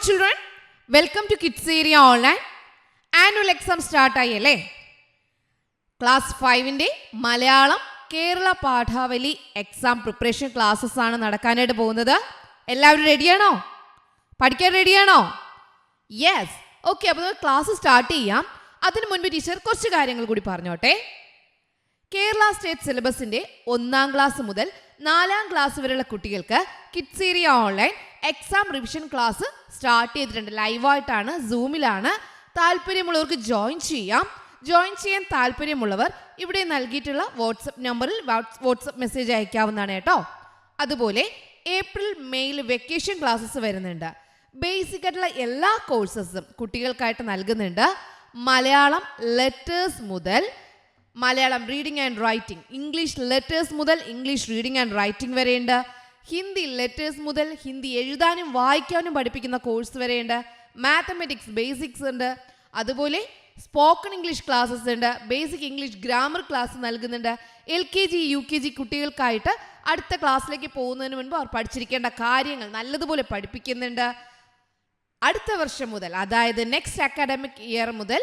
children, welcome to Kids Area Online. Annual exam start ആയല്ലേ? Class 5ന്റെ മലയാളം കേരള പാഠാവലി exam preparation classes ആണ് നടക്കാനായിട്ട് പോകുന്നത്. എല്ലാവരും റെഡിയാണോ? പഠിക്കാൻ റെഡിയാണോ? യെസ്. ഓക്കെ, അപ്പോൾ ക്ലാസ് സ്റ്റാർട്ട് ചെയ്യാം. അതിനു മുൻപ് ടീച്ചർ കുറച്ച് കാര്യങ്ങൾ കൂടി പറഞ്ഞോട്ടെ. കേരള സ്റ്റേറ്റ് സിലബസിൻ്റെ 1ാം ക്ലാസ് മുതൽ 4ാം ക്ലാസ് വരെയുള്ള കുട്ടികൾക്ക് kids area online exam revision class start ചെയ്തിട്ടുണ്ട്. ലൈവായിട്ടാണ്, സൂമിലാണ്. താല്പര്യമുള്ളവർക്ക് ജോയിൻ ചെയ്യാം. ജോയിൻ ചെയ്യാൻ താല്പര്യമുള്ളവർ ഇവിടെ നൽകിയിട്ടുള്ള വാട്സപ്പ് നമ്പറിൽ വാട്സപ്പ് മെസ്സേജ് അയക്കാവുന്നതാണ് കേട്ടോ. അതുപോലെ ഏപ്രിൽ മെയിൽ വെക്കേഷൻ ക്ലാസ്സസ് വരുന്നുണ്ട്. ബേസിക് ആയിട്ടുള്ള എല്ലാ കോഴ്സസും കുട്ടികൾക്കായിട്ട് നൽകുന്നുണ്ട്. മലയാളം ലെറ്റേഴ്സ് മുതൽ Malayalam reading and writing, English letters മുതൽ ഇംഗ്ലീഷ് റീഡിംഗ് ആൻഡ് റൈറ്റിംഗ് വരെയുണ്ട്. ഹിന്ദി ലെറ്റേഴ്സ് മുതൽ ഹിന്ദി എഴുതാനും വായിക്കാനും പഠിപ്പിക്കുന്ന കോഴ്സ് വരെയുണ്ട്. മാത്തമെറ്റിക്സ് ബേസിക്സ് ഉണ്ട്. അതുപോലെ സ്പോക്കൺ ഇംഗ്ലീഷ് ക്ലാസ്സസ് ഉണ്ട്. ബേസിക് ഇംഗ്ലീഷ് ഗ്രാമർ ക്ലാസ് നൽകുന്നുണ്ട്. LKG UKG കുട്ടികൾക്കായിട്ട് അടുത്ത ക്ലാസ്സിലേക്ക് പോകുന്നതിന് മുൻപ് അവർ പഠിച്ചിരിക്കേണ്ട കാര്യങ്ങൾ നല്ലതുപോലെ പഠിപ്പിക്കുന്നുണ്ട്. അടുത്ത വർഷം മുതൽ, അതായത് നെക്സ്റ്റ് അക്കാഡമിക് ഇയർ മുതൽ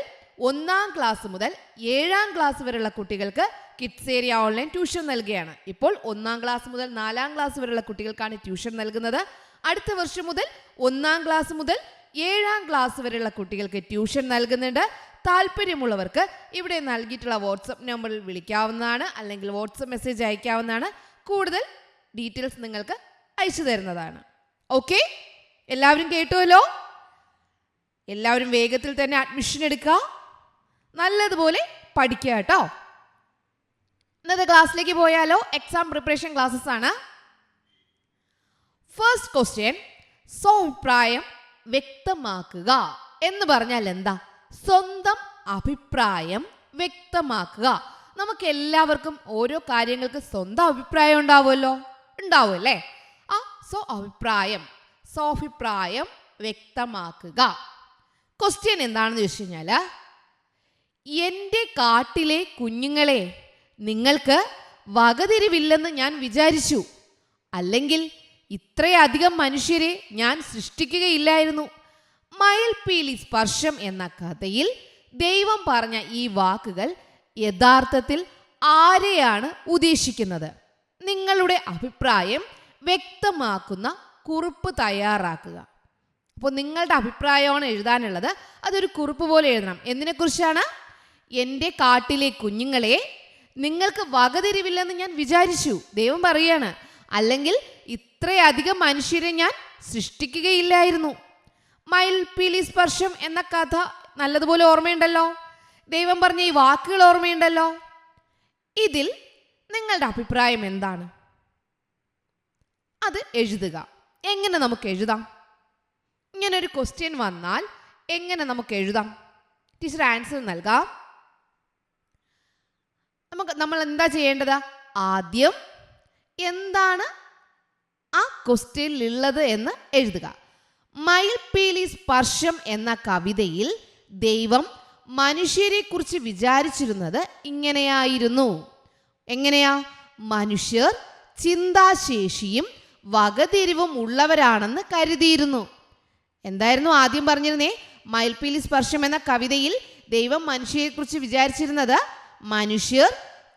1ാം ക്ലാസ് മുതൽ 7ാം ക്ലാസ് വരെയുള്ള കുട്ടികൾക്ക് കിഡ്സ് ഏരിയ ഓൺലൈൻ ട്യൂഷൻ നൽകുകയാണ്. ഇപ്പോൾ 1ാം ക്ലാസ് മുതൽ 4ാം ക്ലാസ് വരെയുള്ള കുട്ടികൾക്കാണ് ട്യൂഷൻ നൽകുന്നത്. അടുത്ത വർഷം മുതൽ 1ാം ക്ലാസ് മുതൽ 7ാം ക്ലാസ് വരെയുള്ള കുട്ടികൾക്ക് ട്യൂഷൻ നൽകുന്നുണ്ട്. താല്പര്യമുള്ളവർക്ക് ഇവിടെ നൽകിയിട്ടുള്ള വാട്സപ്പ് നമ്പറിൽ വിളിക്കാവുന്നതാണ്, അല്ലെങ്കിൽ വാട്സപ്പ് മെസ്സേജ് അയക്കാവുന്നതാണ്. കൂടുതൽ ഡീറ്റെയിൽസ് നിങ്ങൾക്ക് അയച്ചു തരുന്നതാണ്. ഓക്കെ, എല്ലാവരും കേട്ടുവല്ലോ? എല്ലാവരും വേഗത്തിൽ തന്നെ അഡ്മിഷൻ എടുക്കുക, നല്ലതുപോലെ പഠിക്കുക കേട്ടോ. ഇന്നത്തെ ക്ലാസ്സിലേക്ക് പോയാലോ? എക്സാം പ്രിപ്പറേഷൻ ക്ലാസ്സസ് ആണ്. ഫസ്റ്റ് ക്വസ്റ്റ്യൻ, സ്വഅഭിപ്രായം വ്യക്തമാക്കുക എന്ന് പറഞ്ഞാൽ എന്താ? സ്വന്തം അഭിപ്രായം വ്യക്തമാക്കുക. നമുക്ക് എല്ലാവർക്കും ഓരോ കാര്യങ്ങൾക്ക് സ്വന്തം അഭിപ്രായം ഉണ്ടാവുമല്ലോ, ഉണ്ടാവുമല്ലേ? ആ സ്വഅഭിപ്രായം വ്യക്തമാക്കുക. ക്വസ്റ്റ്യൻ എന്താണെന്ന് ചോദിച്ചു കഴിഞ്ഞാൽ, എൻ്റെ കാട്ടിലെ കുഞ്ഞുങ്ങളെ, നിങ്ങൾക്ക് വകതിരിവില്ലെന്ന് ഞാൻ വിചാരിച്ചു, അല്ലെങ്കിൽ ഇത്രയധികം മനുഷ്യരെ ഞാൻ സൃഷ്ടിക്കുകയില്ലായിരുന്നു. മയിൽപീലി സ്പർശം എന്ന കഥയിൽ ദൈവം പറഞ്ഞ ഈ വാക്കുകൾ യഥാർത്ഥത്തിൽ ആരെയാണ് ഉദ്ദേശിക്കുന്നത്? നിങ്ങളുടെ അഭിപ്രായം വ്യക്തമാക്കുന്ന കുറിപ്പ് തയ്യാറാക്കുക. അപ്പോൾ നിങ്ങളുടെ അഭിപ്രായമാണ് എഴുതാനുള്ളത്. അതൊരു കുറിപ്പ് പോലെ എഴുതണം. എന്തിനെക്കുറിച്ചാണ്? എൻ്റെ കാട്ടിലെ കുഞ്ഞുങ്ങളെ, നിങ്ങൾക്ക് വകതിരിവില്ലെന്ന് ഞാൻ വിചാരിച്ചു, ദൈവം പറയാണ്, അല്ലെങ്കിൽ ഇത്രയധികം മനുഷ്യരെ ഞാൻ സൃഷ്ടിക്കുകയില്ലായിരുന്നു. മയിൽപീലി സ്പർശം എന്ന കഥ നല്ലതുപോലെ ഓർമ്മയുണ്ടല്ലോ. ദൈവം പറഞ്ഞ ഈ വാക്കുകൾ ഓർമ്മയുണ്ടല്ലോ. ഇതിൽ നിങ്ങളുടെ അഭിപ്രായം എന്താണ്? അത് എഴുതുക. എങ്ങനെ നമുക്ക് എഴുതാം? ഇങ്ങനൊരു ക്വസ്റ്റ്യൻ വന്നാൽ എങ്ങനെ നമുക്ക് എഴുതാം? ടീച്ചർ ആൻസർ നൽകാം. നമ്മൾ എന്താ ചെയ്യേണ്ടത്? ആദ്യം എന്താണ് ആ ക്വസ്റ്റ്യനിലുള്ളത് എന്ന് എഴുതുക. മയിൽപീലി സ്പർശം എന്ന കവിതയിൽ ദൈവം മനുഷ്യരെ കുറിച്ച് വിചാരിച്ചിരുന്നത് ഇങ്ങനെയായിരുന്നു. എങ്ങനെയാ? മനുഷ്യർ ചിന്താശേഷിയും വകതിരിവും ഉള്ളവരാണെന്ന് കരുതിയിരുന്നു. എന്തായിരുന്നു ആദ്യം പറഞ്ഞിരുന്നേ? മയിൽപീലി സ്പർശം എന്ന കവിതയിൽ ദൈവം മനുഷ്യരെ കുറിച്ച് വിചാരിച്ചിരുന്നത് മനുഷ്യർ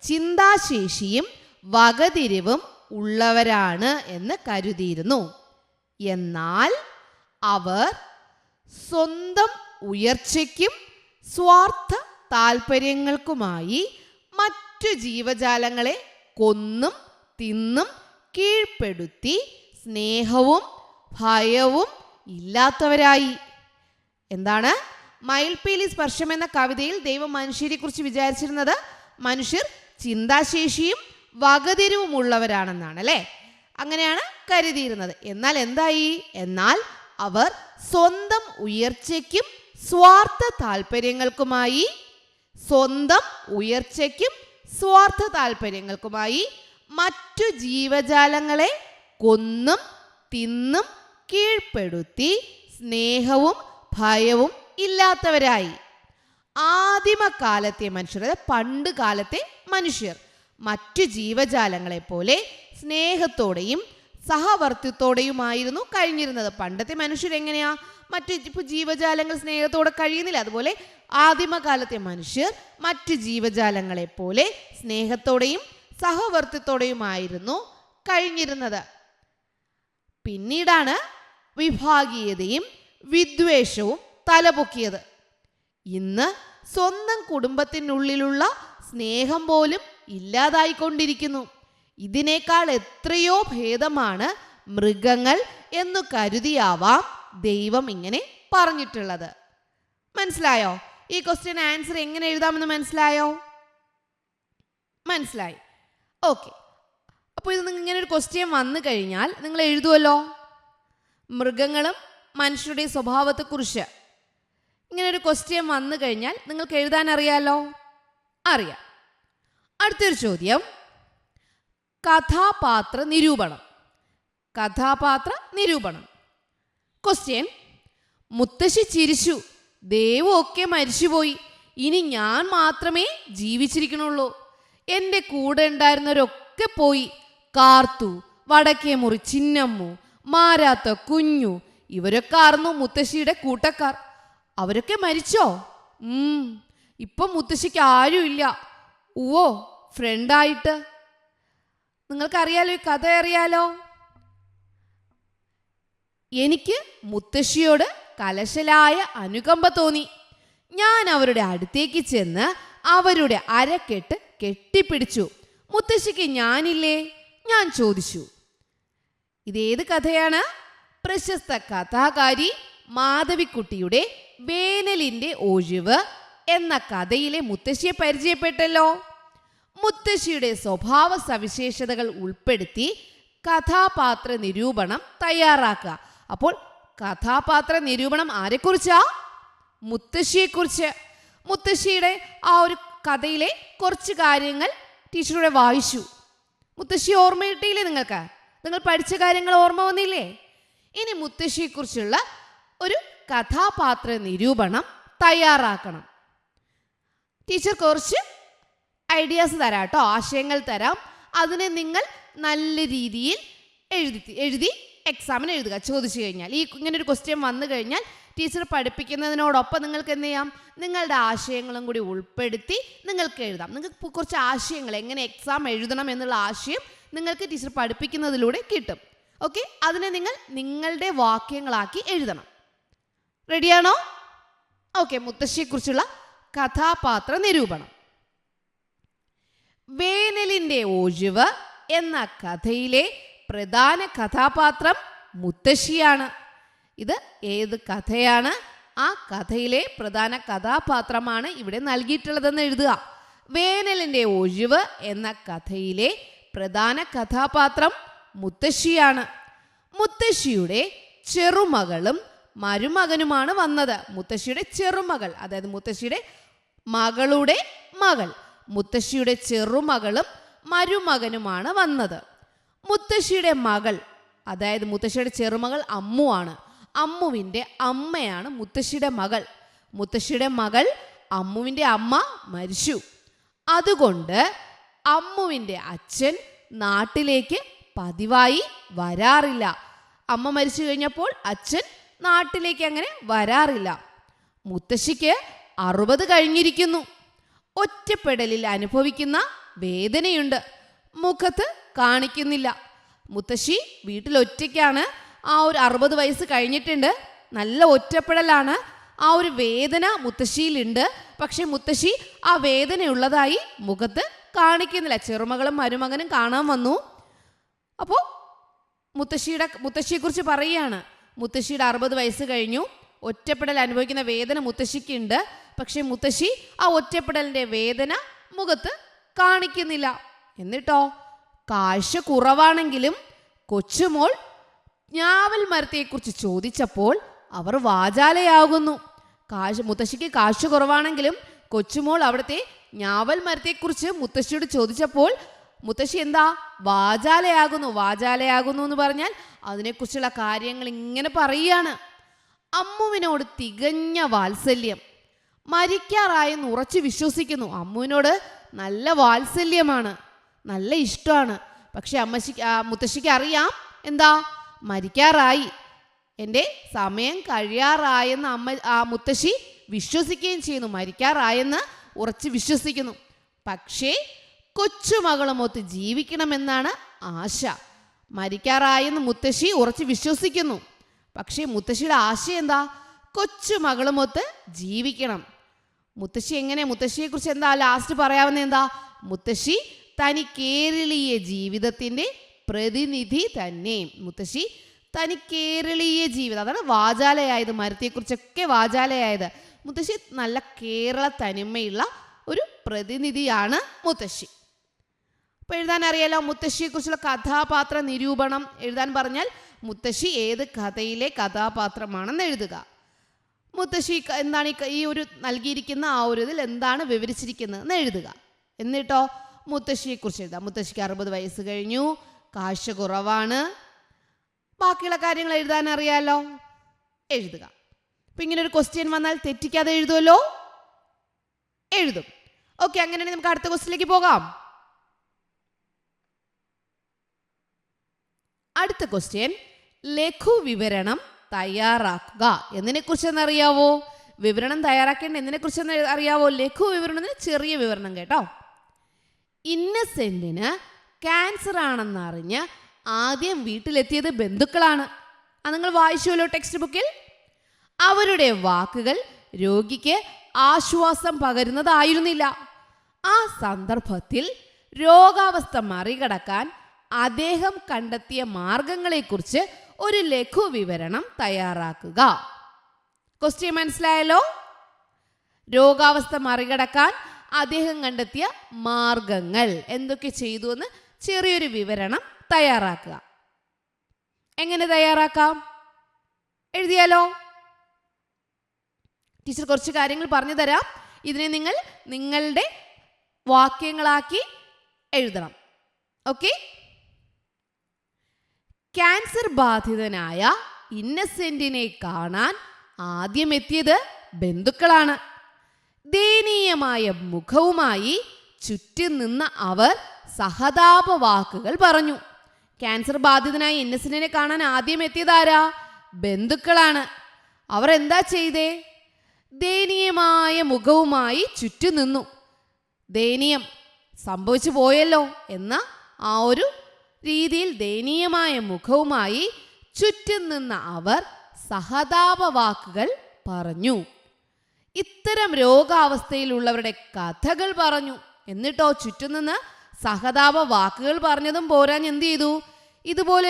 ചിന്താശേഷിയും വകതിരിവും ഉള്ളവരാണ് എന്ന് കരുതിയിരുന്നു. എന്നാൽ അവർ സ്വന്തം ഉയർച്ചയ്ക്കും സ്വാർത്ഥ താല്പര്യങ്ങൾക്കുമായി മറ്റു ജീവജാലങ്ങളെ കൊന്നും തിന്നും കീഴ്പ്പെടുത്തി സ്നേഹവും ഭയവും ഇല്ലാത്തവരായി. എന്താണ്? മയിൽപീലി സ്പർശം എന്ന കവിതയിൽ ദൈവം മനുഷ്യരെ കുറിച്ച് വിചാരിച്ചിരുന്നത് മനുഷ്യർ ചിന്താശേഷിയും വകതിരിവും ഉള്ളവരാണെന്നാണ്, അല്ലേ? അങ്ങനെയാണ് കരുതിയിരുന്നത്. എന്നാൽ എന്തായി? എന്നാൽ അവർ സ്വന്തം ഉയർച്ചയ്ക്കും സ്വാർത്ഥ താല്പര്യങ്ങൾക്കുമായി മറ്റു ജീവജാലങ്ങളെ കൊന്നും തിന്നും കീഴ്പ്പെടുത്തി സ്നേഹവും ഭയവും ഇല്ലാത്തവരായി. ആദിമകാലത്തെ മനുഷ്യർ, അതായത് പണ്ട് കാലത്തെ മനുഷ്യർ മറ്റു ജീവജാലങ്ങളെ പോലെ സ്നേഹത്തോടെയും സഹവർത്തിത്വത്തോടെയുമായിരുന്നു കഴിഞ്ഞിരുന്നത്. പണ്ടത്തെ മനുഷ്യരെങ്ങനെയാ? ഇപ്പോൾ ജീവജാലങ്ങൾ സ്നേഹത്തോടെ കഴിയുന്നില്ല, അതുപോലെ ആദിമകാലത്തെ മനുഷ്യർ മറ്റു ജീവജാലങ്ങളെ പോലെ സ്നേഹത്തോടെയും സഹവർത്തിത്തോടെയുമായിരുന്നു കഴിഞ്ഞിരുന്നത്. പിന്നീടാണ് വിഭാഗീയതയും വിദ്വേഷവും തലപൊക്കിയത്. ഇന്ന് സ്വന്തം കുടുംബത്തിനുള്ളിലുള്ള സ്നേഹം പോലും ഇല്ലാതായിക്കൊണ്ടിരിക്കുന്നു. ഇതിനേക്കാൾ എത്രയോ ഭേദമാണ് മൃഗങ്ങൾ എന്നു കരുതിയാവാം ദൈവം ഇങ്ങനെ പറഞ്ഞിട്ടുള്ളത്. മനസ്സിലായോ? ഈ ക്വസ്റ്റ്യൻ ആൻസർ എങ്ങനെ എഴുതാമെന്ന് മനസ്സിലായോ? മനസ്സിലായി. ഓക്കെ. അപ്പോൾ ഇത് ഇങ്ങനെ ഒരു ക്വസ്റ്റ്യൻ വന്നു കഴിഞ്ഞാൽ നിങ്ങൾ എഴുതുമല്ലോ. മൃഗങ്ങളും മനുഷ്യരുടെ സ്വഭാവത്തെക്കുറിച്ച് ഇങ്ങനെ ഒരു ക്വസ്റ്റ്യൻ വന്നു കഴിഞ്ഞാൽ നിങ്ങൾക്ക് എഴുതാൻ അറിയാലോ? അറിയാം. അടുത്തൊരു ചോദ്യം, കഥാപാത്ര നിരൂപണം. കഥാപാത്ര നിരൂപണം. ക്വസ്റ്റ്യൻ, മുത്തശ്ശി ചിരിച്ചു, ദേവൊക്കെ മരിച്ചുപോയി, ഇനി ഞാൻ മാത്രമേ ജീവിച്ചിരിക്കണുള്ളൂ. എൻ്റെ കൂടെ ഉണ്ടായിരുന്നവരൊക്കെ പോയി. കാർത്തു, വടക്കേ മുറി ചിന്നമ്മു, മാരാത്ത കുഞ്ഞു, ഇവരൊക്കെ ആയിരുന്നു മുത്തശ്ശിയുടെ കൂട്ടക്കാർ. അവരൊക്കെ മരിച്ചോ? ഇപ്പം മുത്തശ്ശിക്ക് ആരുമില്ല. ഓ, ഫ്രണ്ടായിട്ട്. നിങ്ങൾക്കറിയാലോ, ഈ കഥ അറിയാലോ. എനിക്ക് മുത്തശ്ശിയോട് കലശലായ അനുകമ്പ തോന്നി. ഞാൻ അവരുടെ അടുത്തേക്ക് ചെന്ന് അവരുടെ അരക്കെട്ട് കെട്ടിപ്പിടിച്ചു. മുത്തശ്ശിക്ക് ഞാനില്ലേ? ഞാൻ ചോദിച്ചു. ഇതേത് കഥയാണ്? പ്രശസ്ത കഥാകാരി മാധവിക്കുട്ടിയുടെ വേനലിൻ്റെ ഒഴിവ് എന്ന കഥയിലെ മുത്തശ്ശിയെ പരിചയപ്പെട്ടല്ലോ. മുത്തശ്ശിയുടെ സ്വഭാവ സവിശേഷതകൾ ഉൾപ്പെടുത്തി കഥാപാത്ര നിരൂപണം തയ്യാറാക്കുക. അപ്പോൾ കഥാപാത്ര നിരൂപണം ആരെക്കുറിച്ചാ? മുത്തശ്ശിയെക്കുറിച്ച്. മുത്തശ്ശിയുടെ ആ ഒരു കഥയിലെ കുറച്ച് കാര്യങ്ങൾ ടീച്ചറുടെ വായിച്ചു. മുത്തശ്ശി ഓർമ്മ കിട്ടിയില്ലേ നിങ്ങൾക്ക്? നിങ്ങൾ പഠിച്ച കാര്യങ്ങൾ ഓർമ്മ വന്നില്ലേ? ഇനി മുത്തശ്ശിയെക്കുറിച്ചുള്ള ഒരു കഥാപാത്ര നിരൂപണം തയ്യാറാക്കണം. ടീച്ചർ കുറച്ച് ഐഡിയാസ് തരാം കേട്ടോ, ആശയങ്ങൾ തരാം. അതിനെ നിങ്ങൾ നല്ല രീതിയിൽ എഴുതി എക്സാമിന് എഴുതുക. ചോദിച്ചു കഴിഞ്ഞാൽ, ഈ ഇങ്ങനൊരു ക്വസ്റ്റ്യൻ വന്നു കഴിഞ്ഞാൽ ടീച്ചർ പഠിപ്പിക്കുന്നതിനോടൊപ്പം നിങ്ങൾക്ക് എന്ത് ചെയ്യാം? നിങ്ങളുടെ ആശയങ്ങളും കൂടി ഉൾപ്പെടുത്തി നിങ്ങൾക്ക് എഴുതാം. നിങ്ങൾക്ക് കുറച്ച് ആശയങ്ങൾ എങ്ങനെ എക്സാം എഴുതണം എന്നുള്ള ആശയം നിങ്ങൾക്ക് ടീച്ചർ പഠിപ്പിക്കുന്നതിലൂടെ കിട്ടും. ഓക്കെ, അതിനെ നിങ്ങൾ നിങ്ങളുടെ വാക്യങ്ങളാക്കി എഴുതണം. റെഡിയാണോ? ഓക്കെ. മുത്തശ്ശിയെക്കുറിച്ചുള്ള കഥാപാത്ര നിരൂപണം. വേനലിൻ്റെ ഒഴിവ് എന്ന കഥയിലെ പ്രധാന കഥാപാത്രം മുത്തശ്ശിയാണ്. ഇത് ഏത് കഥയാണ്? ആ കഥയിലെ പ്രധാന കഥാപാത്രമാണ് ഇവിടെ നൽകിയിട്ടുള്ളതെന്ന് എഴുതുക. വേനലിൻ്റെ ഒഴിവ് എന്ന കഥയിലെ പ്രധാന കഥാപാത്രം മുത്തശ്ശിയാണ്. മുത്തശ്ശിയുടെ ചെറുമകളും മരുമകനുമാണ് വന്നത്. മുത്തശ്ശിയുടെ ചെറുമകൾ, അതായത് മുത്തശ്ശിയുടെ മകളുടെ മകൾ, മുത്തശ്ശിയുടെ ചെറുമകളും മരുമകനുമാണ് വന്നത്. മുത്തശ്ശിയുടെ മകൾ, അതായത് മുത്തശ്ശിയുടെ ചെറുമകൾ അമ്മുവാണ്. അമ്മുവിൻ്റെ അമ്മയാണ് മുത്തശ്ശിയുടെ മകൾ. മുത്തശ്ശിയുടെ മകൾ അമ്മുവിൻ്റെ അമ്മ മരിച്ചു. അതുകൊണ്ട് അമ്മുവിൻ്റെ അച്ഛൻ നാട്ടിലേക്ക് പതിവായി വരാറില്ല. അമ്മ മരിച്ചു കഴിഞ്ഞപ്പോൾ അച്ഛൻ നാട്ടിലേക്ക് അങ്ങനെ വരാറില്ല. മുത്തശ്ശിക്ക് 60 കഴിഞ്ഞിരിക്കുന്നു. ഒറ്റപ്പെടലിൽ അനുഭവിക്കുന്ന വേദനയുണ്ട്. മുഖത്ത് കാണിക്കുന്നില്ല. മുത്തശ്ശി വീട്ടിൽ ഒറ്റയ്ക്കാണ്. ആ ഒരു 60 വയസ്സ് കഴിഞ്ഞിട്ടുണ്ട്. നല്ല ഒറ്റപ്പെടലാണ്. ആ ഒരു വേദന മുത്തശ്ശിയിലുണ്ട്. പക്ഷെ മുത്തശ്ശി ആ വേദനയുള്ളതായി മുഖത്ത് കാണിക്കുന്നില്ല. ചെറുമകളും മരുമകനും കാണാൻ വന്നു. അപ്പോൾ മുത്തശ്ശിയെക്കുറിച്ച് പറയുകയാണ്. മുത്തശ്ശിയുടെ 60 വയസ്സ് കഴിഞ്ഞു. ഒറ്റപ്പെടൽ അനുഭവിക്കുന്ന വേദന മുത്തശ്ശിക്കുണ്ട്. പക്ഷെ മുത്തശ്ശി ആ ഒറ്റപ്പെടലിൻ്റെ വേദന മുഖത്ത് കാണിക്കുന്നില്ല. എന്നിട്ടോ കാഴ്ച കുറവാണെങ്കിലും കൊച്ചുമോൾ ഞാവൽ മരത്തെക്കുറിച്ച് ചോദിച്ചപ്പോൾ അവർ വാചാലയാകുന്നു. മുത്തശ്ശിക്ക് കാഴ്ച കുറവാണെങ്കിലും കൊച്ചുമോൾ അവിടുത്തെ ഞാവൽ മരത്തെക്കുറിച്ച് മുത്തശ്ശിയോട് ചോദിച്ചപ്പോൾ മുത്തശ്ശി എന്താ? വാചാലയാകുന്നു എന്ന് പറഞ്ഞാൽ അതിനെക്കുറിച്ചുള്ള കാര്യങ്ങൾ ഇങ്ങനെ പറയുകയാണ്. അമ്മുവിനോട് തികഞ്ഞ വാത്സല്യം. മരിക്കാറായെന്ന് ഉറച്ചു വിശ്വസിക്കുന്നു. അമ്മുവിനോട് നല്ല വാത്സല്യമാണ്, നല്ല ഇഷ്ടമാണ്. പക്ഷെ മുത്തശ്ശിക്ക് അറിയാം എന്താ? മരിക്കാറായി. എൻ്റെ സമയം കഴിയാറായെന്ന് മുത്തശ്ശി വിശ്വസിക്കുകയും ചെയ്യുന്നു. മരിക്കാറായെന്ന് ഉറച്ച് വിശ്വസിക്കുന്നു. പക്ഷേ കൊച്ചുമകളുമൊത്ത് ജീവിക്കണമെന്നാണ് ആശ. മരിക്കാറായെന്ന് മുത്തശ്ശി ഉറച്ച് വിശ്വസിക്കുന്നു. പക്ഷേ മുത്തശ്ശിയുടെ ആശ എന്താ? കൊച്ചുമകളുമൊത്ത് ജീവിക്കണം. മുത്തശ്ശിയെക്കുറിച്ച് എന്താ ലാസ്റ്റ് പറയാവുന്ന എന്താ? മുത്തശ്ശി തനി കേരളീയ ജീവിതത്തിൻ്റെ പ്രതിനിധി തന്നെ. മുത്തശ്ശി തനി കേരളീയ ജീവിതം, അതാണ് വാചാലയായത്. മരത്തെക്കുറിച്ചൊക്കെ വാചാലയായത്. മുത്തശ്ശി നല്ല കേരള തനിമയുള്ള ഒരു പ്രതിനിധിയാണ് മുത്തശ്ശി. അപ്പോൾ എഴുതാൻ അറിയാലോ, മുത്തശ്ശിയെക്കുറിച്ചുള്ള കഥാപാത്ര നിരൂപണം എഴുതാൻ പറഞ്ഞാൽ മുത്തശ്ശി ഏത് കഥയിലെ കഥാപാത്രമാണെന്ന് എഴുതുക. മുത്തശ്ശി എന്താണ് ഈ ഒരു നൽകിയിരിക്കുന്ന ആ ഒരു ഇതിൽ എന്താണ് വിവരിച്ചിരിക്കുന്നതെന്ന് എഴുതുക. എന്നിട്ടോ മുത്തശ്ശിയെക്കുറിച്ച് എഴുതാം. മുത്തശ്ശിക്ക് 60 വയസ്സ് കഴിഞ്ഞു, കാഴ്ച കുറവാണ്. ബാക്കിയുള്ള കാര്യങ്ങൾ എഴുതാൻ അറിയാലോ, എഴുതുക. അപ്പം ഇങ്ങനെ ഒരു ക്വസ്റ്റ്യൻ വന്നാൽ തെറ്റിക്കാതെ എഴുതുമല്ലോ, എഴുതും. ഓക്കെ, അങ്ങനെയാണെങ്കിൽ നമുക്ക് അടുത്ത ക്വസ്റ്റ്യനിലേക്ക് പോകാം. അടുത്ത ക്വസ്റ്റ്യൻ, ലഘു വിവരണം തയ്യാറാക്കുക. എന്നതിനെക്കുറിച്ചെന്ന് അറിയാവോ? വിവരണം തയ്യാറാക്കേണ്ട എന്തിനെക്കുറിച്ചെന്ന് അറിയാവോ? ലഘു വിവരണത്തിന് ചെറിയ വിവരണം കേട്ടോ. ഇന്നസെന്റിന് ക്യാൻസർ ആണെന്നറിഞ്ഞ് ആദ്യം വീട്ടിലെത്തിയത് ബന്ധുക്കളാണ്. അത് നിങ്ങൾ വായിച്ചുവല്ലോ ടെക്സ്റ്റ് ബുക്കിൽ. അവരുടെ വാക്കുകൾ രോഗിക്ക് ആശ്വാസം പകരുന്നതായിരുന്നില്ല. ആ സന്ദർഭത്തിൽ രോഗാവസ്ഥ മറികടക്കാൻ അദ്ദേഹം കണ്ടെത്തിയ മാർഗങ്ങളെക്കുറിച്ച് ഒരു ലഘു വിവരണം തയ്യാറാക്കുക. ക്വസ്റ്റ്യൻ മനസ്സിലായല്ലോ? രോഗാവസ്ഥ മറികടക്കാൻ അദ്ദേഹം കണ്ടെത്തിയ മാർഗങ്ങൾ എന്തൊക്കെ ചെയ്തു എന്ന് ചെറിയൊരു വിവരണം തയ്യാറാക്കുക. എങ്ങനെ തയ്യാറാക്കാം? എഴുതിയാലോ? ടീച്ചർ കുറച്ച് കാര്യങ്ങൾ പറഞ്ഞു തരാം. ഇതിനെ നിങ്ങൾ നിങ്ങളുടെ വാക്യങ്ങളാക്കി എഴുതണം. ഓക്കെ. ക്യാൻസർ ബാധിതനായ ഇന്നസെന്റിനെ കാണാൻ ആദ്യം എത്തിയത് ബന്ധുക്കളാണ്. ദയനീയമായ മുഖവുമായി ചുറ്റും നിന്ന അവർ സഹതാപ വാക്കുകൾ പറഞ്ഞു. ക്യാൻസർ ബാധിതനായ ഇന്നസെന്റിനെ കാണാൻ ആദ്യം എത്തിയതാരാ? ബന്ധുക്കളാണ്. അവർ എന്താ ചെയ്തേ? ദയനീയമായ മുഖവുമായി ചുറ്റും നിന്നു. ദയനീയം, സംഭവിച്ചു പോയല്ലോ എന്ന ആ ഒരു രീതിയിൽ ദയനീയമായ മുഖവുമായി ചുറ്റും നിന്ന അവർ സഹതാപ വാക്കുകൾ പറഞ്ഞു. ഇത്തരം രോഗാവസ്ഥയിലുള്ളവരുടെ കഥകൾ പറഞ്ഞു. എന്നിട്ടോ ചുറ്റും നിന്ന് സഹതാപ വാക്കുകൾ പറഞ്ഞതും പോരാൻ എന്ത് ചെയ്തു? ഇതുപോലെ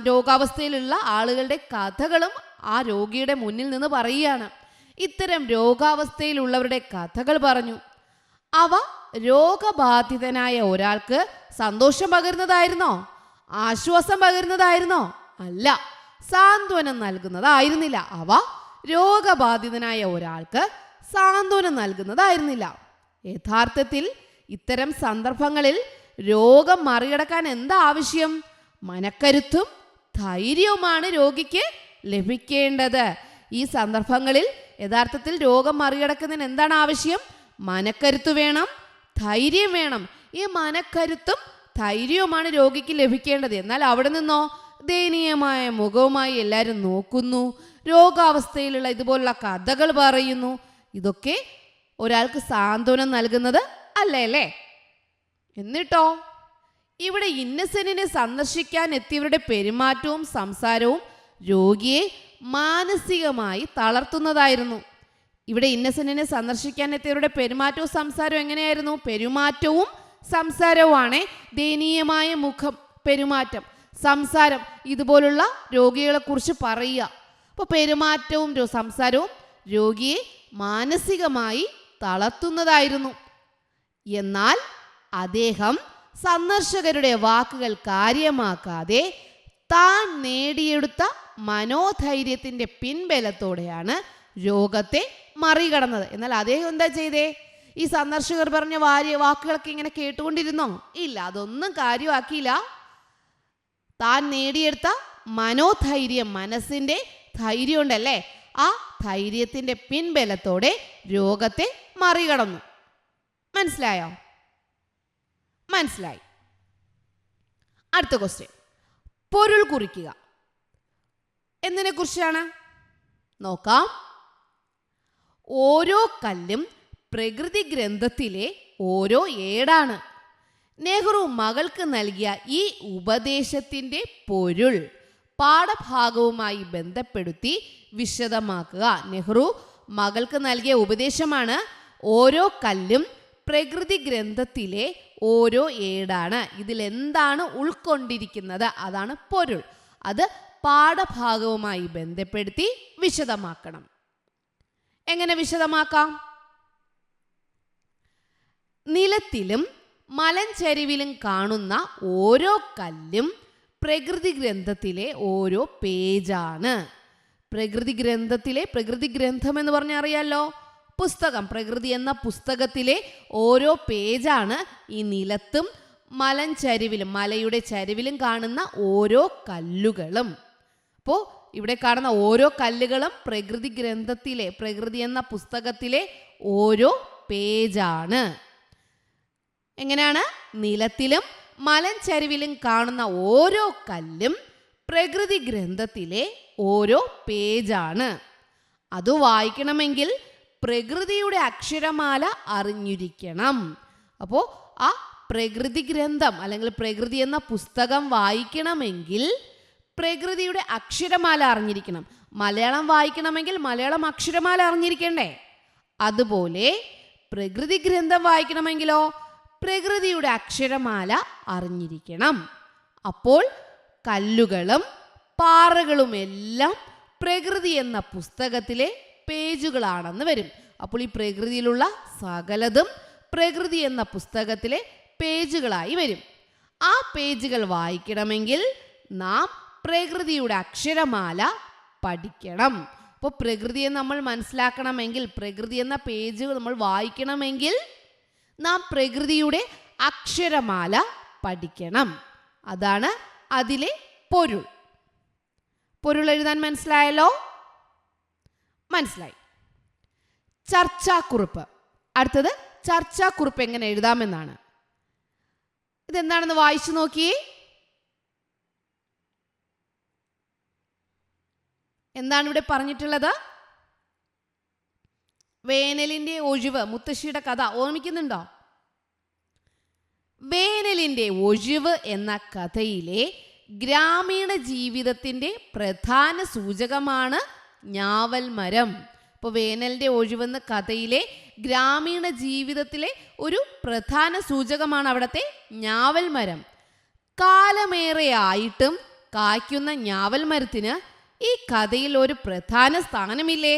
രോഗാവസ്ഥയിലുള്ള ആളുകളുടെ കഥകളും ആ രോഗിയുടെ മുന്നിൽ നിന്ന് പറയുകയാണ്. ഇത്തരം രോഗാവസ്ഥയിലുള്ളവരുടെ കഥകൾ പറഞ്ഞു. അവ രോഗബാധിതനായ ഒരാൾക്ക് സന്തോഷം പകരുന്നതായിരുന്നോ? ആശ്വാസം പകരുന്നതായിരുന്നോ? അല്ല, സാന്ത്വനം നൽകുന്നതായിരുന്നില്ല. അവ രോഗബാധിതനായ ഒരാൾക്ക് സാന്ത്വനം നൽകുന്നതായിരുന്നില്ല. യഥാർത്ഥത്തിൽ ഇത്തരം സന്ദർഭങ്ങളിൽ രോഗം മറികടക്കാൻ എന്താ ആവശ്യം? മനക്കരുത്തും ധൈര്യവുമാണ് രോഗിക്ക് ലഭിക്കേണ്ടത്. ഈ സന്ദർഭങ്ങളിൽ യഥാർത്ഥത്തിൽ രോഗം മറികടക്കുന്നതിന് എന്താണ് ആവശ്യം? മനക്കരുത്ത് വേണം, ധൈര്യം വേണം. ഈ മനക്കരുത്തും ധൈര്യവുമാണ് രോഗിക്ക് ലഭിക്കേണ്ടത്. എന്നാൽ അവിടെ നിന്നോ ദയനീയമായ മുഖവുമായി എല്ലാവരും നോക്കുന്നു, രോഗാവസ്ഥയിലുള്ള ഇതുപോലുള്ള കഥകൾ പറയുന്നു. ഇതൊക്കെ ഒരാൾക്ക് സാന്ത്വനം നൽകുന്നത് അല്ലേ? എന്നിട്ടോ ഇവിടെ ഇന്നസെന്റിനെ സന്ദർശിക്കാൻ എത്തിയവരുടെ പെരുമാറ്റവും സംസാരവും രോഗിയെ മാനസികമായി തളർത്തുന്നതായിരുന്നു. ഇവിടെ ഇന്നസെന്റിനെ സന്ദർശിക്കാൻ എത്തിയവരുടെ പെരുമാറ്റവും സംസാരവും എങ്ങനെയായിരുന്നു? പെരുമാറ്റവും സംസാരവുമാണ്. ദയനീയമായ മുഖം, പെരുമാറ്റം, സംസാരം, ഇതുപോലുള്ള രോഗികളെ കുറിച്ച് പറയുക. അപ്പോൾ പെരുമാറ്റവും സംസാരവും രോഗിയെ മാനസികമായി തളർത്തുന്നതായിരുന്നു. എന്നാൽ അദ്ദേഹം സന്ദർശകരുടെ വാക്കുകൾ കാര്യമാക്കാതെ താൻ നേടിയെടുത്ത മനോധൈര്യത്തിൻ്റെ പിൻബലത്തോടെയാണ് രോഗത്തെ മറികടന്നത്. എന്നാൽ അദ്ദേഹം എന്താ ചെയ്തേ? ഈ സന്ദർശകർ പറഞ്ഞ വാക്കുകളൊക്കെ ഇങ്ങനെ കേട്ടുകൊണ്ടിരുന്നോ? ഇല്ല, അതൊന്നും കാര്യമാക്കിയില്ല. താൻ നേടിയെടുത്ത മനോധൈര്യം, മനസ്സിൻ്റെ ധൈര്യം ഉണ്ടല്ലേ, ആ ധൈര്യത്തിൻ്റെ പിൻബലത്തോടെ രോഗത്തെ മറികടന്നു. മനസ്സിലായോ? മനസ്സിലായി. അടുത്ത ക്വസ്റ്റ്യൻ, പൊരുൾ കുറിക്കുക. എന്നതിനെ കുറിച്ചാണ്. നോക്കാം. ഓരോ കല്ലും പ്രകൃതി ഗ്രന്ഥത്തിലെ ഓരോ ഏടാണ്. നെഹ്റു മകൾക്ക് നൽകിയ ഈ ഉപദേശത്തിൻ്റെ പൊരുൾ പാഠഭാഗവുമായി ബന്ധപ്പെടുത്തി വിശദമാക്കുക. നെഹ്റു മകൾക്ക് നൽകിയ ഉപദേശമാണ് ഓരോ കല്ലും പ്രകൃതി ഗ്രന്ഥത്തിലെ ഓരോ ഏടാണ്. ഇതിലെന്താണ് ഉൾക്കൊണ്ടിരിക്കുന്നത്, അതാണ് പൊരുൾ. അത് പാഠഭാഗവുമായി ബന്ധപ്പെടുത്തി വിശദമാക്കണം. എങ്ങനെ വിശദമാക്കാം? നിലത്തിലും മലഞ്ചരിവിലും കാണുന്ന ഓരോ കല്ലും പ്രകൃതി ഗ്രന്ഥത്തിലെ ഓരോ പേജാണ്. പ്രകൃതി ഗ്രന്ഥം എന്ന് പറഞ്ഞാൽ അറിയാലോ, പുസ്തകം. പ്രകൃതി എന്ന പുസ്തകത്തിലെ ഓരോ പേജാണ് ഈ നിലത്തും മലഞ്ചരിവിലും മലയുടെ ചരിവിലും കാണുന്ന ഓരോ കല്ലുകളും. അപ്പോൾ ഇവിടെ കാണുന്ന ഓരോ കല്ലുകളും പ്രകൃതി എന്ന പുസ്തകത്തിലെ ഓരോ പേജാണ്. എങ്ങനെയാണ്? നിലത്തിലും മലഞ്ചരിവിലും കാണുന്ന ഓരോ കല്ലും പ്രകൃതി ഗ്രന്ഥത്തിലെ ഓരോ പേജാണ്. അത് വായിക്കണമെങ്കിൽ പ്രകൃതിയുടെ അക്ഷരമാല അറിഞ്ഞിരിക്കണം. അപ്പോൾ ആ പ്രകൃതി ഗ്രന്ഥം അല്ലെങ്കിൽ പ്രകൃതി എന്ന പുസ്തകം വായിക്കണമെങ്കിൽ പ്രകൃതിയുടെ അക്ഷരമാല അറിഞ്ഞിരിക്കണം. മലയാളം വായിക്കണമെങ്കിൽ മലയാളം അക്ഷരമാല അറിഞ്ഞിരിക്കണ്ടേ? അതുപോലെ പ്രകൃതി ഗ്രന്ഥം വായിക്കണമെങ്കിലോ പ്രകൃതിയുടെ അക്ഷരമാല അറിഞ്ഞിരിക്കണം. അപ്പോൾ കല്ലുകളും പാറകളും എല്ലാം പ്രകൃതി എന്ന പുസ്തകത്തിലെ പേജുകളാണെന്ന് വരും. അപ്പോൾ ഈ പ്രകൃതിയിലുള്ള സകലതും പ്രകൃതി എന്ന പുസ്തകത്തിലെ പേജുകളായി വരും. ആ പേജുകൾ വായിക്കണമെങ്കിൽ നാം പ്രകൃതിയുടെ അക്ഷരമാല പഠിക്കണം. അപ്പോൾ പ്രകൃതിയെ നമ്മൾ മനസ്സിലാക്കണമെങ്കിൽ, പ്രകൃതി എന്ന പേജുകൾ നമ്മൾ വായിക്കണമെങ്കിൽ നാം പ്രകൃതിയുടെ അക്ഷരമാല പഠിക്കണം. അതാണ് അതിലെ പൊരുൾ. പൊരുൾ എഴുതാൻ മനസ്സിലായല്ലോ? മനസ്സിലായി. ചർച്ചാക്കുറിപ്പ്. അടുത്തത് ചർച്ചാക്കുറിപ്പ് എങ്ങനെ എഴുതാമെന്നാണ്. ഇതെന്താണെന്ന് വായിച്ചു നോക്കിയേ. എന്താണ് ഇവിടെ പറഞ്ഞിട്ടുള്ളത്? വേനലിൻ്റെ ഒഴിവ്, മുത്തശ്ശിയുടെ കഥ ഓർമ്മിക്കുന്നുണ്ടോ? വേനലിൻ്റെ ഒഴിവ് എന്ന കഥയിലെ ഗ്രാമീണ ജീവിതത്തിൻ്റെ പ്രധാന സൂചകമാണ് ഞാവൽ മരം. ഇപ്പോൾ വേനലിൻ്റെ ഒഴിവെന്ന കഥയിലെ ഗ്രാമീണ ജീവിതത്തിലെ ഒരു പ്രധാന സൂചകമാണ് അവിടുത്തെ ഞാവൽ മരം. കാലമേറെ ആയിട്ടും കായ്ക്കുന്ന ഞാവൽ മരത്തിന് ഈ കഥയിൽ ഒരു പ്രധാന സ്ഥാനമില്ലേ?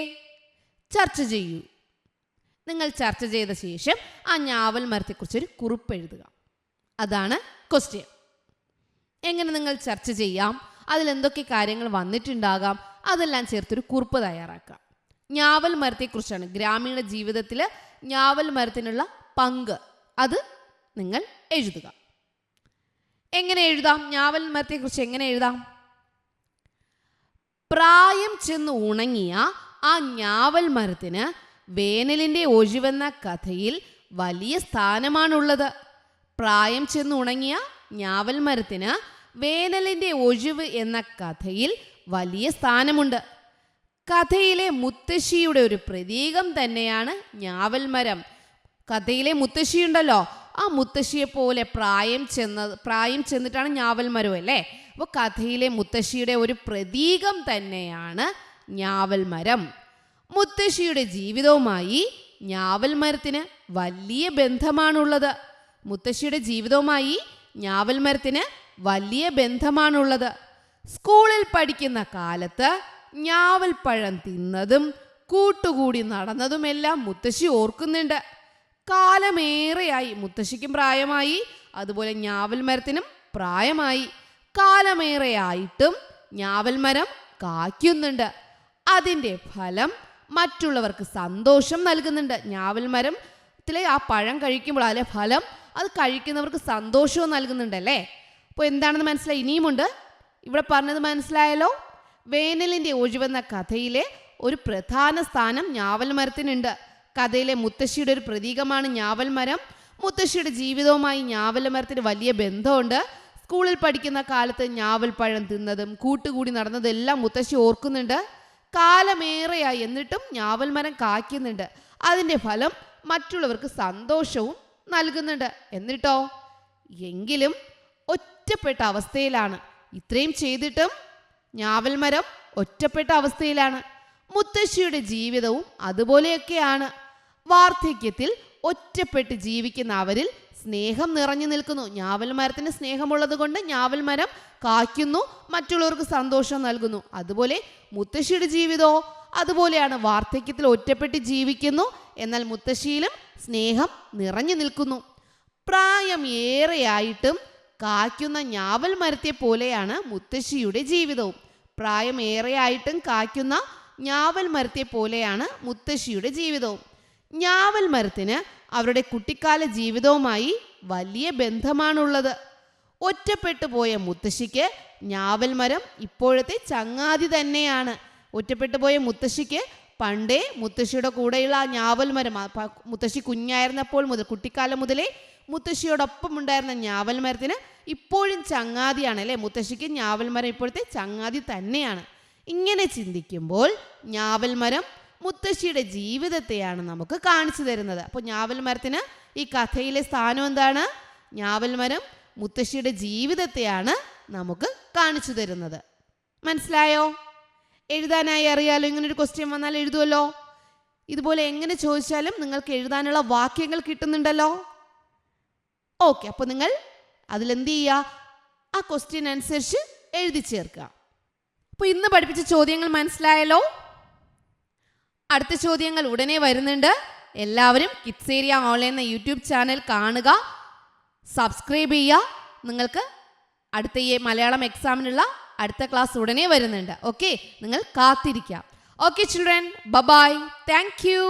ചർച്ച ചെയ്യൂ. നിങ്ങൾ ചർച്ച ചെയ്ത ശേഷം ആ ഞാവൽ മരത്തെക്കുറിച്ചൊരു കുറിപ്പ് എഴുതുക. അതാണ് ക്വസ്റ്റ്യൻ. എങ്ങനെ നിങ്ങൾ ചർച്ച ചെയ്യാം, അതിലെന്തൊക്കെ കാര്യങ്ങൾ വന്നിട്ടുണ്ടാകാം, അതെല്ലാം ചേർത്തൊരു കുറിപ്പ് തയ്യാറാക്കാം. ഞാവൽ മരത്തെക്കുറിച്ചാണ്. ഗ്രാമീണ ജീവിതത്തിൽ ഞാവൽ മരത്തിനുള്ള പങ്ക് അത് നിങ്ങൾ എഴുതുക. എങ്ങനെ എഴുതാം? ഞാവൽ മരത്തെക്കുറിച്ച് എങ്ങനെ എഴുതാം? പ്രായം ചെന്ന് ഉണങ്ങിയ ആ ഞാവൽ മരത്തിന് വേനലിൻ്റെ ഒഴിവെന്ന കഥയിൽ വലിയ സ്ഥാനമാണുള്ളത്. പ്രായം ചെന്ന് ഉണങ്ങിയ ഞാവൽ മരത്തിന് വേനലിൻ്റെ ഒഴിവ് എന്ന കഥയിൽ വലിയ സ്ഥാനമുണ്ട്. കഥയിലെ മുത്തശ്ശിയുടെ ഒരു പ്രതീകം തന്നെയാണ് ഞാവൽ മരം. കഥയിലെ മുത്തശ്ശിയുണ്ടല്ലോ, ആ മുത്തശ്ശിയെ പോലെ പ്രായം ചെന്നിട്ടാണ് ഞാവൽ മരം അല്ലേ? അപ്പോൾ കഥയിലെ മുത്തശ്ശിയുടെ ഒരു പ്രതീകം തന്നെയാണ് ഞാവൽ മരം. മുത്തശ്ശിയുടെ ജീവിതവുമായി ഞാവൽ മരത്തിന് വലിയ ബന്ധമാണുള്ളത്. മുത്തശ്ശിയുടെ ജീവിതവുമായി ഞാവൽ മരത്തിന് വലിയ ബന്ധമാണുള്ളത്. സ്കൂളിൽ പഠിക്കുന്ന കാലത്ത് ഞാവൽ പഴം തിന്നതും കൂട്ടുകൂടി നടന്നതുമെല്ലാം മുത്തശ്ശി ഓർക്കുന്നുണ്ട്. കാലമേറെയായി, മുത്തശ്ശിക്കും പ്രായമായി, അതുപോലെ ഞാവൽ മരത്തിനും പ്രായമായി. കാലമേറെയായിട്ടും ഞാവൽ മരം കായ്ക്കുന്നുണ്ട്. അതിൻ്റെ ഫലം മറ്റുള്ളവർക്ക് സന്തോഷം നൽകുന്നുണ്ട്. ഞാവൽ മരത്തിലെ ആ പഴം കഴിക്കുമ്പോൾ അതിലെ ഫലം അത് കഴിക്കുന്നവർക്ക് സന്തോഷവും നൽകുന്നുണ്ടല്ലേ? അപ്പോൾ എന്താണെന്ന് മനസ്സിലായി? ഇനിയുമുണ്ട്. ഇവിടെ പറഞ്ഞത് മനസ്സിലായല്ലോ? വേനലിൻ്റെ ഒഴിവെന്ന കഥയിലെ ഒരു പ്രധാന സ്ഥാനം ഞാവൽ മരത്തിനുണ്ട്. കഥയിലെ മുത്തശ്ശിയുടെ ഒരു പ്രതീകമാണ് ഞാവൽ മരം. മുത്തശ്ശിയുടെ ജീവിതവുമായി ഞാവൽ മരത്തിന് വലിയ ബന്ധമുണ്ട്. സ്കൂളിൽ പഠിക്കുന്ന കാലത്ത് ഞാവൽപ്പഴം തിന്നതും കൂട്ടുകൂടി നടന്നതെല്ലാം മുത്തശ്ശി ഓർക്കുന്നുണ്ട്. കാലമേറെയായി എന്നിട്ടും ഞാവൽ മരം കായ്ക്കുന്നുണ്ട്. അതിൻ്റെ ഫലം മറ്റുള്ളവർക്ക് സന്തോഷവും നൽകുന്നുണ്ട്. എന്നിട്ടോ എങ്കിലും ഒറ്റപ്പെട്ട അവസ്ഥയിലാണ്. ഇത്രയും ചെയ്തിട്ടും ഞാവൽ മരം ഒറ്റപ്പെട്ട അവസ്ഥയിലാണ്. മുത്തശ്ശിയുടെ ജീവിതവും അതുപോലെയൊക്കെയാണ്. വാർദ്ധക്യത്തിൽ ഒറ്റപ്പെട്ട് ജീവിക്കുന്ന അവരിൽ സ്നേഹം നിറഞ്ഞു നിൽക്കുന്നു. ഞാവൽ മരത്തിന് സ്നേഹമുള്ളത് കൊണ്ട് ഞാവൽ മരം കായ്ക്കുന്നു, മറ്റുള്ളവർക്ക് സന്തോഷം നൽകുന്നു. അതുപോലെ മുത്തശ്ശിയുടെ ജീവിതമോ അതുപോലെയാണ്. വാർദ്ധക്യത്തിൽ ഒറ്റപ്പെട്ട് ജീവിക്കുന്നു, എന്നാൽ മുത്തശ്ശിയിലും സ്നേഹം നിറഞ്ഞു നിൽക്കുന്നു. പ്രായം ഏറെയായിട്ടും കായ്ക്കുന്ന ഞാവൽ മരത്തെ പോലെയാണ് മുത്തശ്ശിയുടെ ജീവിതവും. പ്രായം ഏറെയായിട്ടും കായ്ക്കുന്ന ഞാവൽ മരത്തെ പോലെയാണ് മുത്തശ്ശിയുടെ ജീവിതവും. ഞാവൽ മരത്തിന് അവരുടെ കുട്ടിക്കാല ജീവിതവുമായി വലിയ ബന്ധമാണുള്ളത്. ഒറ്റപ്പെട്ടു പോയ മുത്തശ്ശിക്ക് ഞാവൽ മരം ഇപ്പോഴത്തെ ചങ്ങാതി തന്നെയാണ്. ഒറ്റപ്പെട്ടു പോയ മുത്തശ്ശിക്ക് പണ്ടേ മുത്തശ്ശിയുടെ കൂടെയുള്ള ആ ഞാവൽ മരം, മുത്തശ്ശി കുഞ്ഞായിരുന്നപ്പോൾ മുതൽ, കുട്ടിക്കാലം മുതലേ മുത്തശ്ശിയോടൊപ്പം ഉണ്ടായിരുന്ന ഞാവൽ മരത്തിന് ഇപ്പോഴും ചങ്ങാതിയാണ് അല്ലേ. മുത്തശ്ശിക്ക് ഞാവൽ മരം ഇപ്പോഴത്തെ ചങ്ങാതി തന്നെയാണ്. ഇങ്ങനെ ചിന്തിക്കുമ്പോൾ ഞാവൽ മരം മുത്തശ്ശിയുടെ ജീവിതത്തെയാണ് നമുക്ക് കാണിച്ചു തരുന്നത്. അപ്പോൾ ഞാവൽ മരത്തിന് ഈ കഥയിലെ സ്ഥാനം എന്താണ്? ഞാവൽ മരം മുത്തശ്ശിയുടെ ജീവിതത്തെയാണ് നമുക്ക് കാണിച്ചു തരുന്നത്. മനസ്സിലായോ? എഴുതാനായി അറിയാലോ. ഇങ്ങനൊരു ക്വസ്റ്റ്യൻ വന്നാൽ എഴുതുമല്ലോ. ഇതുപോലെ എങ്ങനെ ചോദിച്ചാലും നിങ്ങൾക്ക് എഴുതാനുള്ള വാക്യങ്ങൾ കിട്ടുന്നുണ്ടല്ലോ. ഓക്കെ, അപ്പോൾ നിങ്ങൾ അതിലെന്ത് ചെയ്യുക? ആ ക്വസ്റ്റ്യൻ അനുസരിച്ച് എഴുതി ചേർക്കുക. അപ്പോൾ ഇന്ന് പഠിപ്പിച്ച ചോദ്യങ്ങൾ മനസ്സിലായല്ലോ. അടുത്ത ചോദ്യങ്ങൾ ഉടനെ വരുന്നുണ്ട്. എല്ലാവരും കിഡ്സേരിയ ഓൺലൈൻ എന്ന യൂട്യൂബ് ചാനൽ കാണുക, സബ്സ്ക്രൈബ് ചെയ്യുക. നിങ്ങൾക്ക് അടുത്ത ഈ മലയാളം എക്സാമിനുള്ള അടുത്ത ക്ലാസ് ഉടനെ വരുന്നുണ്ട്. ഓക്കെ, നിങ്ങൾ കാത്തിരിക്കുക. Okay children, bye, thank U.